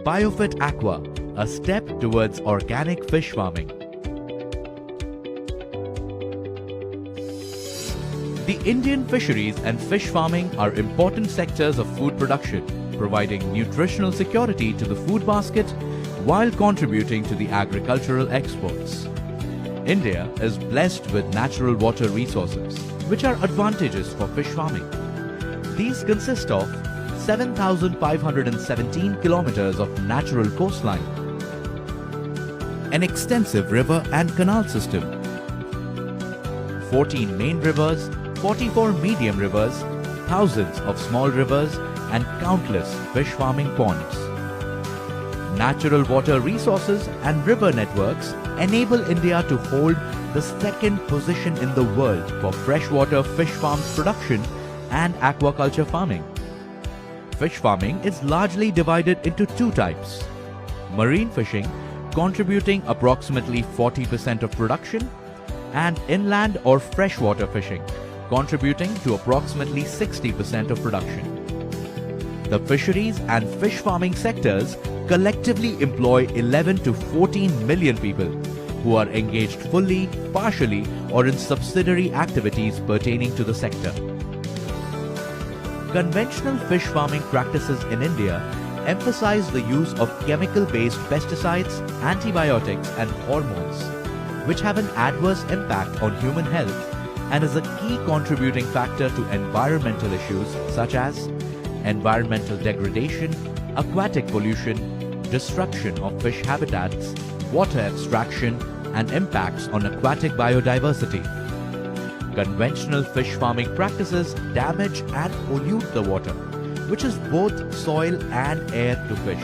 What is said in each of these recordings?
Biofit Aqua, a step towards organic fish farming. The Indian fisheries and fish farming are important sectors of food production, providing nutritional security to the food basket while contributing to the agricultural exports. India is blessed with natural water resources, which are advantageous for fish farming. These consist of 7,517 kilometers of natural coastline, an extensive river and canal system, 14 main rivers, 44 medium rivers, thousands of small rivers, and countless fish farming ponds. Natural water resources and river networks enable India to hold the second position in the world for freshwater fish farms production and aquaculture farming. Fish farming is largely divided into two types: marine fishing, contributing approximately 40% of production, and inland or freshwater fishing, contributing to approximately 60% of production. The fisheries and fish farming sectors collectively employ 11 to 14 million people who are engaged fully, partially, or in subsidiary activities pertaining to the sector. Conventional fish farming practices in India emphasize the use of chemical-based pesticides, antibiotics, and hormones, which have an adverse impact on human health and is a key contributing factor to environmental issues such as environmental degradation, aquatic pollution, destruction of fish habitats, water abstraction, and impacts on aquatic biodiversity. Conventional fish farming practices damage and pollute the water, which is both soil and air to fish.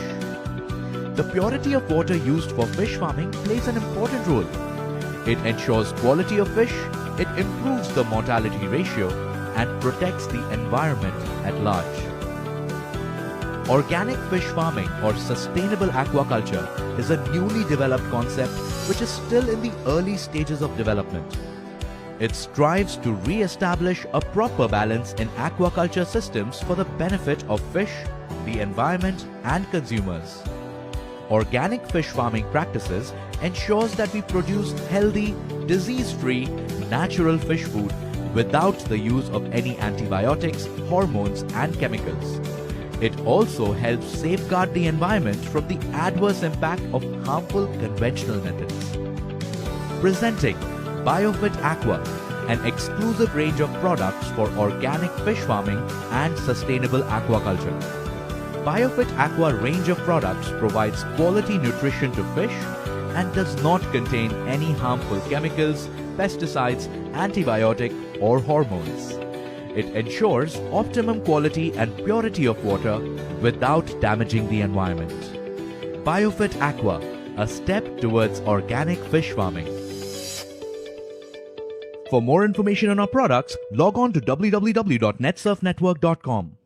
The purity of water used for fish farming plays an important role. It ensures quality of fish, it improves the mortality ratio, and protects the environment at large. Organic fish farming or sustainable aquaculture is a newly developed concept which is still in the early stages of development. It strives to re-establish a proper balance in aquaculture systems for the benefit of fish, the environment, and consumers. Organic fish farming practices ensures that we produce healthy, disease-free, natural fish food without the use of any antibiotics, hormones, and chemicals. It also helps safeguard the environment from the adverse impact of harmful conventional methods. Presenting Biofit Aqua, an exclusive range of products for organic fish farming and sustainable aquaculture. Biofit Aqua range of products provides quality nutrition to fish and does not contain any harmful chemicals, pesticides, antibiotic, or hormones. It ensures optimum quality and purity of water without damaging the environment. Biofit Aqua, a step towards organic fish farming. For more information on our products, log on to www.netsurfnetwork.com.